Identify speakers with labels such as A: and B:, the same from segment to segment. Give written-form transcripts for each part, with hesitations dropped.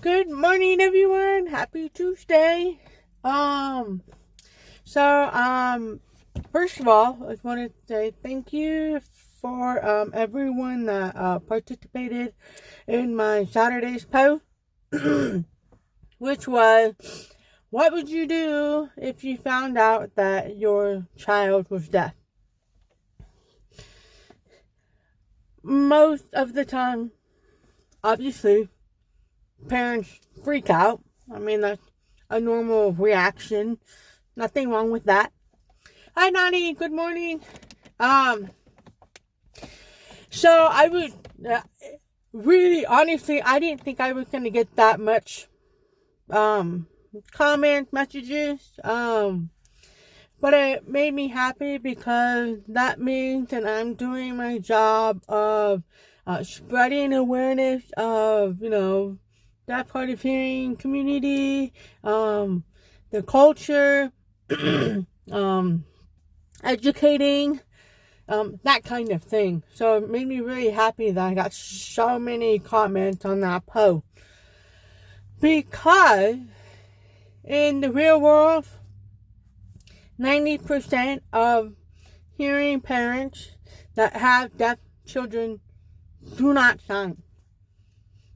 A: Good morning, everyone. Happy Tuesday. First of all, I just want to say thank you for everyone that participated in my Saturday's post, which was, what would you do if you found out that your child was deaf? Most of the time, obviously, parents freak out. I mean, that's a normal reaction. Nothing wrong with that. Hi, Nani. Good morning. So I was really, honestly, I didn't think I was going to get that much comment messages. But it made me happy because that means that I'm doing my job of spreading awareness of, that hard of hearing community, the culture, educating, that kind of thing. So it made me really happy that I got so many comments on that post. Because in the real world, 90% of hearing parents that have deaf children do not sign.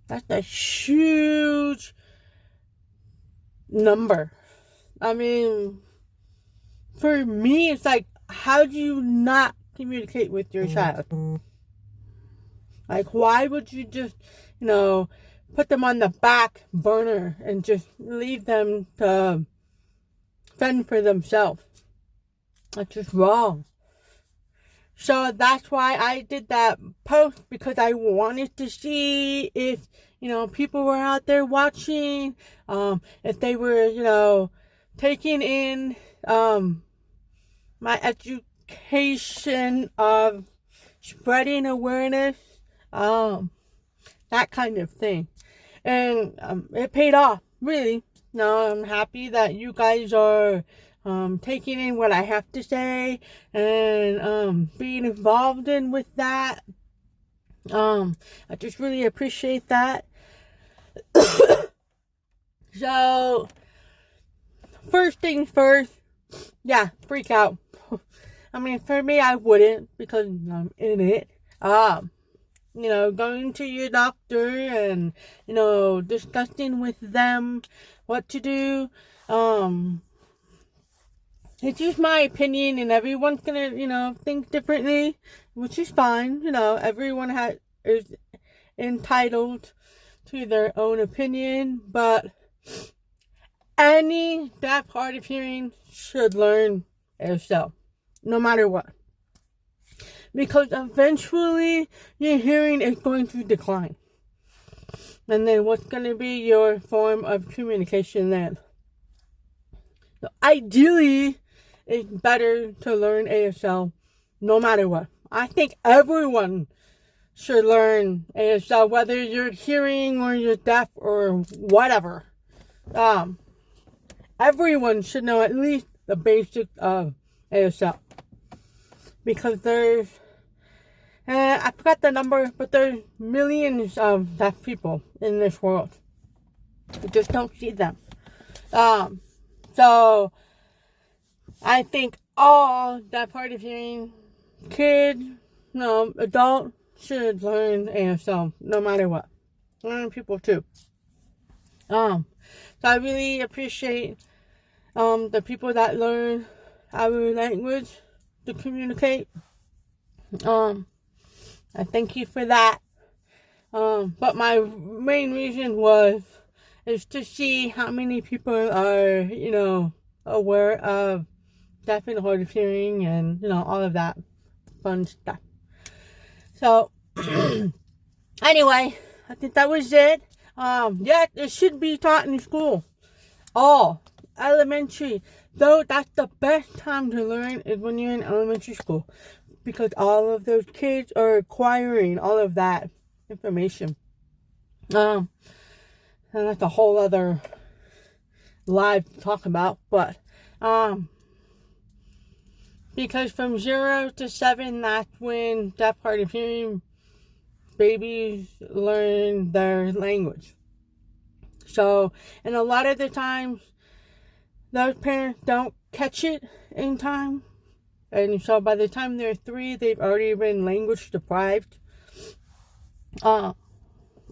A: That's a huge number. I mean, for me, it's like, how do you not communicate with your child? Like, why would you just, put them on the back burner and just leave them to fend for themselves? That's just wrong. So that's why I did that post, because I wanted to see if, people were out there watching, if they were, taking in my education of spreading awareness, that kind of thing. And it paid off, really. I'm happy that you guys are taking in what I have to say and being involved with that. I just really appreciate that. So, first things first, freak out. I mean, for me, I wouldn't, because I'm in it. Going to your doctor and, discussing with them what to do. It's just my opinion, and everyone's gonna, think differently, which is fine. Everyone is entitled to their own opinion, but any deaf, hard of hearing should learn yourself, no matter what. Because eventually, your hearing is going to decline. And then what's going to be your form of communication then? So ideally, it's better to learn ASL no matter what. I think everyone should learn ASL, whether you're hearing or you're deaf or whatever. Everyone should know at least the basics of ASL. Because there's, I forgot the number, but there's millions of deaf people in this world. You just don't see them. So, I think all deaf, hard of hearing kids, adult, should learn ASL, no matter what. Learn people too. So I really appreciate the people that learn our language to communicate. I thank you for that. But my main reason is to see how many people are, aware of deaf and hard of hearing and, all of that fun stuff. So, anyway, I think that was it. It should be taught in school. All elementary. Though that's the best time to learn is when you're in elementary school. Because all of those kids are acquiring all of that information. And that's a whole other live to talk about. But, because from 0 to 7, that's when deaf, hard of hearing babies learn their language. So, and a lot of the times, those parents don't catch it in time. And so by the time they're 3, they've already been language deprived. And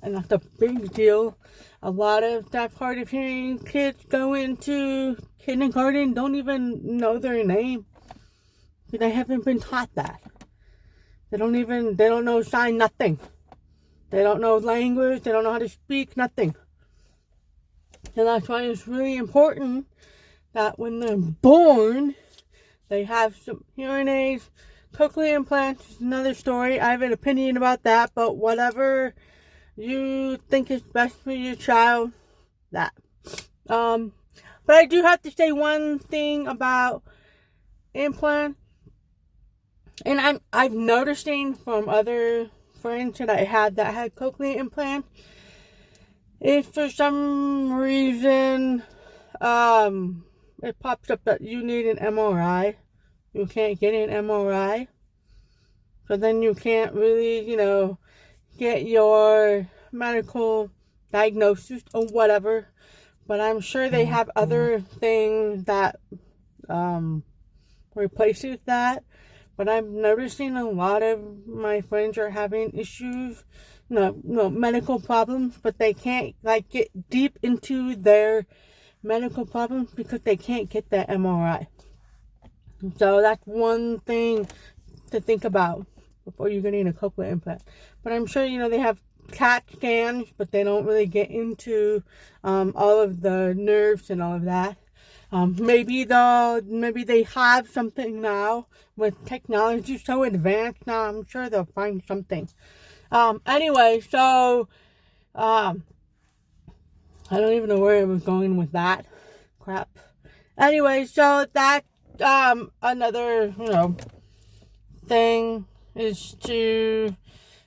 A: that's a big deal. A lot of deaf, hard of hearing kids go into kindergarten, don't even know their name. They haven't been taught that. They don't know sign, nothing. They don't know language, they don't know how to speak, nothing. And that's why it's really important that when they're born, they have some hearing aids. Cochlear implants is another story. I have an opinion about that, but whatever you think is best for your child, that. But I do have to say one thing about implants. And I've noticing from other friends that I had that had cochlear implants, if for some reason it pops up that you need an MRI, you can't get an MRI, so then you can't really, get your medical diagnosis or whatever. But I'm sure they have other things that replaces that. But I'm noticing a lot of my friends are having issues, medical problems, but they can't get deep into their medical problems because they can't get that MRI. So that's one thing to think about before you're getting a cochlear implant. But I'm sure, they have CAT scans, but they don't really get into all of the nerves and all of that. Maybe they have something now with technology so advanced now. I'm sure they'll find something. Anyway, so I don't even know where I was going with that crap. Anyway, so that another thing is to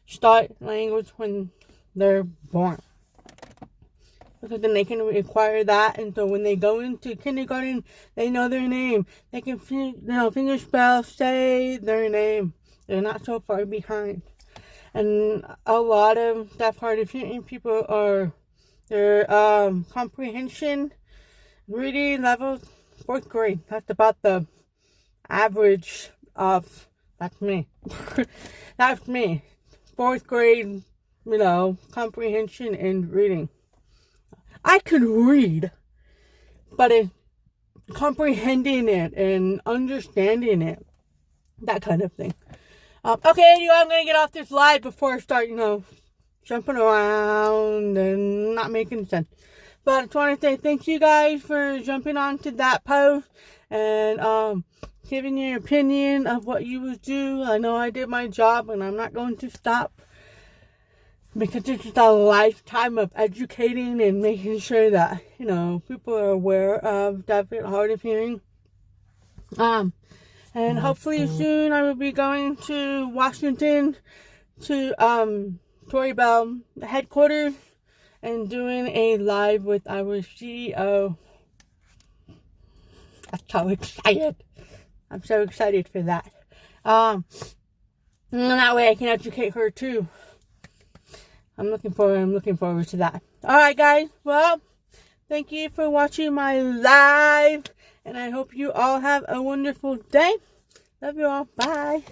A: start language when they're born. Because then they can acquire that, and so when they go into kindergarten, they know their name. They can, finger spell, say their name. They're not so far behind. And a lot of deaf, hard of hearing people their comprehension, reading levels, 4th grade. That's about the average of, that's me. That's me. 4th grade, comprehension and reading. I could read, but comprehending it and understanding it, that kind of thing. Okay, anyway, I'm going to get off this live before I start, jumping around and not making sense. But I just want to say thank you guys for jumping on to that post and giving your opinion of what you would do. I know I did my job and I'm not going to stop. Because it's just a lifetime of educating and making sure that, people are aware of deaf and hard of hearing. And hopefully soon I will be going to Washington to Tory Bell headquarters and doing a live with our CEO. I'm so excited. I'm so excited for that. And that way I can educate her too. I'm looking forward to that. Alright guys, well, thank you for watching my live, and I hope you all have a wonderful day. Love you all. Bye.